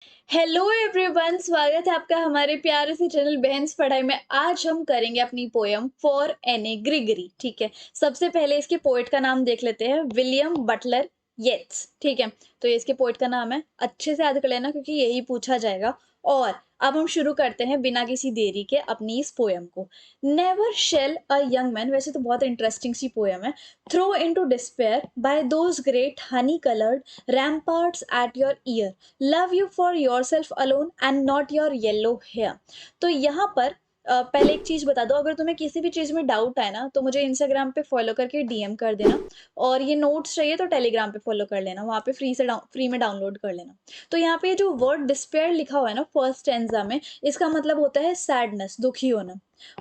Hello everyone, स्वागत है आपका हमारे प्यारे से चैनल बहन्स पढ़ाई में। आज हम करेंगे अपनी पोयम फॉर एने ग्रिगरी। ठीक है, सबसे पहले इसके पोएट का नाम देख लेते हैं, विलियम बटलर येट्स। ठीक है, तो ये इसके पोएट का नाम है, अच्छे से याद कर लेना क्योंकि यही पूछा जाएगा। और अब हम शुरू करते हैं बिना किसी देरी के अपनी इस पोयम को। Never shall a young man, वैसे तो बहुत इंटरेस्टिंग सी पोयम है, throw into despair by those great honey coloured ramparts at your ear, love you for yourself alone and not your yellow hair. तो यहाँ पर पहले एक चीज बता दो, अगर तुम्हें किसी भी चीज में डाउट है ना तो मुझे इंस्टाग्राम पे फॉलो करके डीएम कर देना। और ये नोट्स चाहिए तो टेलीग्राम पे फॉलो कर लेना, वहाँ पे फ्री में डाउनलोड कर लेना। तो यहाँ पे जो वर्ड डिस्पेयर लिखा हुआ है ना फर्स्ट स्टैंजा में, इसका मतलब होता है सैडनेस, दुखी होना।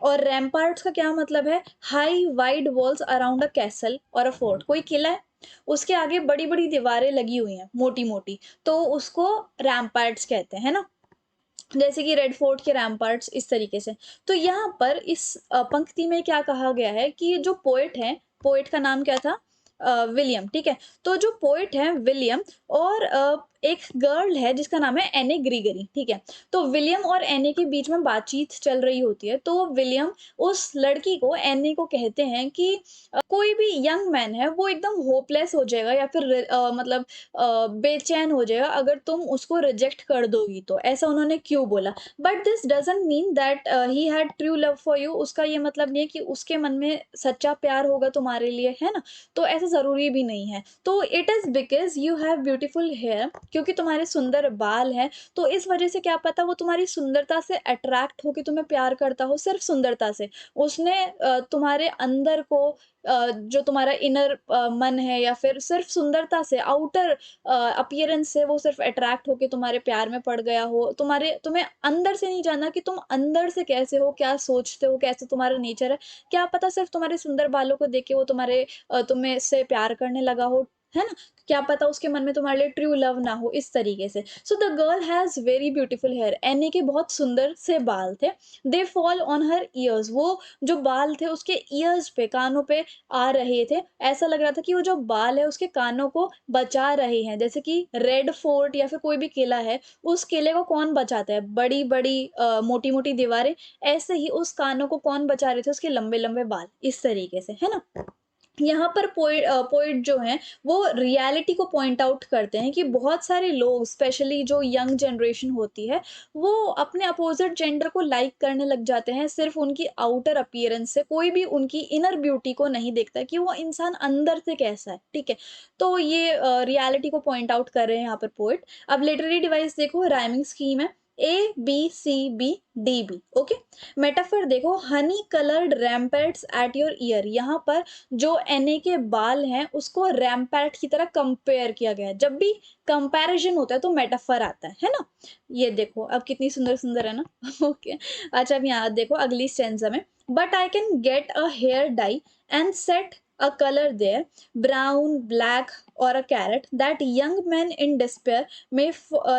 और रैम्पार्ट्स का क्या मतलब है? High wide walls around a castle और अ फोर्ट। कोई किला है, उसके आगे बड़ी बड़ी दीवारें लगी हुई हैं मोटी मोटी, तो उसको रैम्पार्ट्स कहते हैं ना, जैसे कि रेड फोर्ट के रैम्पार्ट्स, इस तरीके से। तो यहाँ पर इस पंक्ति में क्या कहा गया है कि जो पोएट है, पोएट का नाम क्या था? विलियम। ठीक है, तो जो पोएट है विलियम, और एक गर्ल है जिसका नाम है एने ग्रीगरी। ठीक है, तो विलियम और एने के बीच में बातचीत चल रही होती है, तो विलियम उस लड़की को, एने को कहते हैं कि कोई भी यंग मैन है वो एकदम होपलेस हो जाएगा या फिर मतलब बेचैन हो जाएगा अगर तुम उसको रिजेक्ट कर दोगी तो। ऐसा उन्होंने क्यों बोला? But this doesn't mean that he had true love for you. उसका ये मतलब नहीं है कि उसके मन में सच्चा प्यार होगा तुम्हारे लिए, है ना? तो ऐसा जरूरी भी नहीं है। तो it is because you have beautiful hair, क्योंकि तुम्हारे सुंदर बाल हैं, तो इस वजह से क्या पता वो तुम्हारी सुंदरता से अट्रैक्ट होकर तुम्हें प्यार करता हो, सिर्फ सुंदरता से। उसने तुम्हारे अंदर को, जो तुम्हारा इनर मन है, या फिर सिर्फ सुंदरता से, आउटर अपीयरेंस से वो सिर्फ अट्रैक्ट होके तुम्हारे प्यार में पड़ गया हो। तुम्हें अंदर से नहीं जानना कि तुम अंदर से कैसे हो, क्या सोचते हो, कैसे तुम्हारा नेचर है। क्या पता सिर्फ तुम्हारे सुंदर बालों को देख के वो तुम्हें से प्यार करने लगा हो, है ना? क्या पता उसके मन में तुम्हारे लिए ट्रू लव ना हो, इस तरीके से। So the girl has very beautiful hair. Annie के बहुत सुंदर से बाल थे। They fall on her ears, वो जो बाल थे उसके ईयर्स पे, कानों पे आ रहे थे। ऐसा लग रहा था कि वो जो बाल है उसके कानों को बचा रहे हैं। जैसे कि रेड फोर्ट या फिर कोई भी किला है, उस किले को कौन बचाता है? बड़ी बड़ी मोटी मोटी दीवारें। ऐसे ही उस कानों को कौन बचा रहे थे? उसके लंबे लंबे बाल, इस तरीके से, है ना? यहाँ पर पोइट जो हैं वो रियलिटी को पॉइंट आउट करते हैं कि बहुत सारे लोग, स्पेशली जो यंग जनरेशन होती है, वो अपने अपोजिट जेंडर को लाइक करने लग जाते हैं सिर्फ उनकी आउटर अपीयरेंस से। कोई भी उनकी इनर ब्यूटी को नहीं देखता कि वो इंसान अंदर से कैसा है। ठीक है, तो ये रियलिटी को पॉइंट आउट कर रहे हैं यहाँ पर पोइट। अब लिटरेरी डिवाइस देखो, राइमिंग स्कीम है ABCBDB। ओके, मेटाफर देखो, honey coloured ramparts at your ear. यहाँ पर जो एने के बाल हैं उसको रैम्पैट की तरह कंपेयर किया गया है। जब भी कंपैरिजन होता है तो मेटाफर आता है ना? ये देखो अब कितनी सुंदर सुंदर है ना। ओके, अच्छा अब यहाँ देखो अगली स्टेंजा में, but I can get a hair dye and set a color there, brown, black, or a carrot, that young man in despair may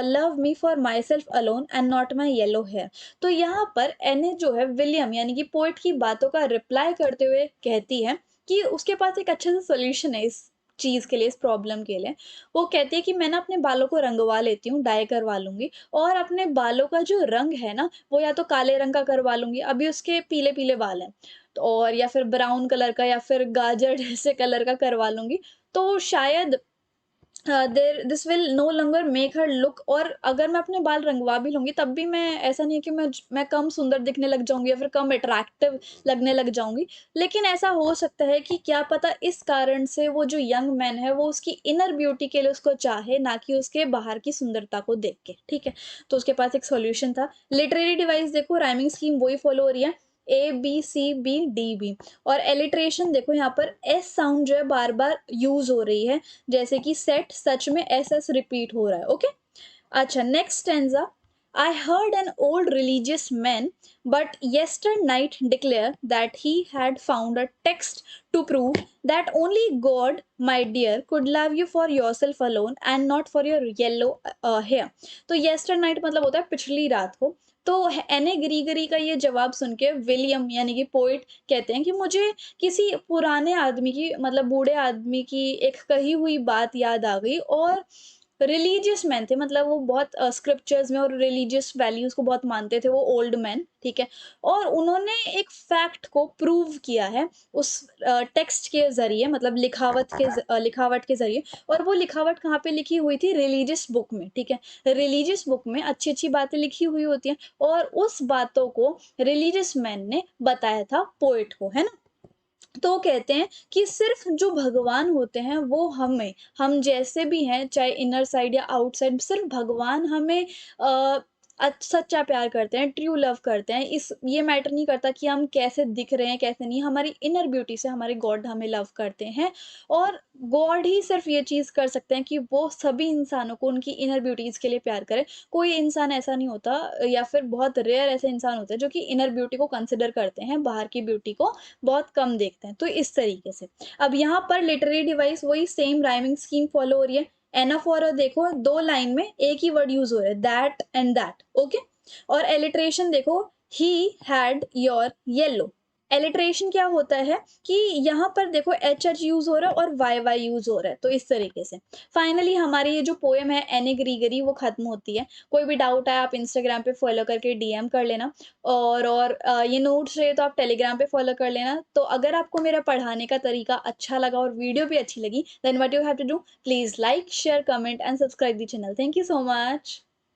love me for myself alone and not my yellow hair। तो यहाँ पर एने जो है William यानी कि poet की बातों का रिप्लाई करते हुए कहती है कि उसके पास एक अच्छा सा सोल्यूशन है इस चीज के लिए, इस प्रॉब्लम के लिए। वो कहती है कि मैं ना अपने बालों को रंगवा लेती हूँ, डाई करवा लूंगी, और अपने बालों का जो रंग है ना वो या तो काले रंग का करवा लूंगी, अभी उसके पीले पीले बाल हैं, तो और या फिर ब्राउन कलर का या फिर गाजर जैसे कलर का करवा लूंगी। तो शायद there this will no longer make her look, और अगर मैं अपने बाल रंगवा भी लूंगी तब भी मैं, ऐसा नहीं है कि मैं कम सुंदर दिखने लग जाऊंगी या फिर कम अट्रैक्टिव लगने लग जाऊंगी। लेकिन ऐसा हो सकता है कि क्या पता इस कारण से वो जो यंग मैन है वो उसकी इनर ब्यूटी के लिए उसको चाहे, ना कि उसके बाहर की सुंदरता को देख के। ठीक है, तो उसके पास एक सॉल्यूशन था। लिटरेरी डिवाइस देखो, राइमिंग स्कीम वही फॉलो हो रही है, ABCBDB। और एलिट्रेशन देखो, यहाँ पर एस साउंड जो है बार बार यूज हो रही है, जैसे कि सेट, सच में SS रिपीट हो रहा है। ओके, अच्छा next stanza, I heard an old religious man but yesternight declare that he had found a text to prove that only God, my dear, could love you for yourself alone and not for your yellow hair। तो yesternight मतलब होता है पिछली रात को। तो एने ग्रीगरी का ये जवाब सुन के विलियम यानी कि पोइट कहते हैं कि मुझे किसी पुराने आदमी की, मतलब बूढ़े आदमी की एक कही हुई बात याद आ गई, और रिलीजियस मैन थे, मतलब वो बहुत स्क्रिप्चर्स में और रिलीजियस वैल्यूज को बहुत मानते थे, वो ओल्ड मैन, ठीक है। और उन्होंने एक फैक्ट को प्रूव किया है उस टेक्स्ट के जरिए, मतलब लिखावट के जरिए। और वो लिखावट कहाँ पे लिखी हुई थी? रिलीजियस बुक में, ठीक है। रिलीजियस बुक में अच्छी अच्छी बातें लिखी हुई होती हैं, और उस बातों को रिलीजियस मैन ने बताया था पोएट को, है ना। तो कहते हैं कि सिर्फ जो भगवान होते हैं वो हम जैसे भी हैं, चाहे इनर साइड या आउटसाइड, सिर्फ भगवान हमें सच्चा प्यार करते हैं, ट्रू लव करते हैं। इस ये मैटर नहीं करता कि हम कैसे दिख रहे हैं, कैसे नहीं। हमारी इनर ब्यूटी से हमारे गॉड हमें लव करते हैं, और गॉड ही सिर्फ ये चीज़ कर सकते हैं कि वो सभी इंसानों को उनकी इनर ब्यूटीज़ के लिए प्यार करे। कोई इंसान ऐसा नहीं होता, या फिर बहुत रेयर ऐसे इंसान होते हैं जो कि इनर ब्यूटी को कंसिडर करते हैं, बाहर की ब्यूटी को बहुत कम देखते हैं। तो इस तरीके से अब यहाँ पर लिटरेरी डिवाइस वही सेम राइमिंग स्कीम फॉलो हो रही है। एनाफोरा देखो, 2 लाइन में एक ही वर्ड यूज़ हो रहा है, दैट एंड दैट, ओके। और एलिट्रेशन देखो, he had your yellow. Alliteration क्या होता है कि यहाँ पर देखो एच एच यूज़ हो रहा है और वाई वाई यूज़ हो रहा है, तो इस तरीके से। फाइनली हमारी ये जो पोएम है एने ग्रीगरी वो खत्म होती है। कोई भी डाउट है आप इंस्टाग्राम पे फॉलो करके डीएम कर लेना। ये नोट्स चाहिए तो आप टेलीग्राम पे फॉलो कर लेना। तो अगर आपको मेरा पढ़ाने का तरीका अच्छा लगा और वीडियो भी अच्छी लगी, then what you have to do, please like, share, comment and subscribe the channel. Thank you so much.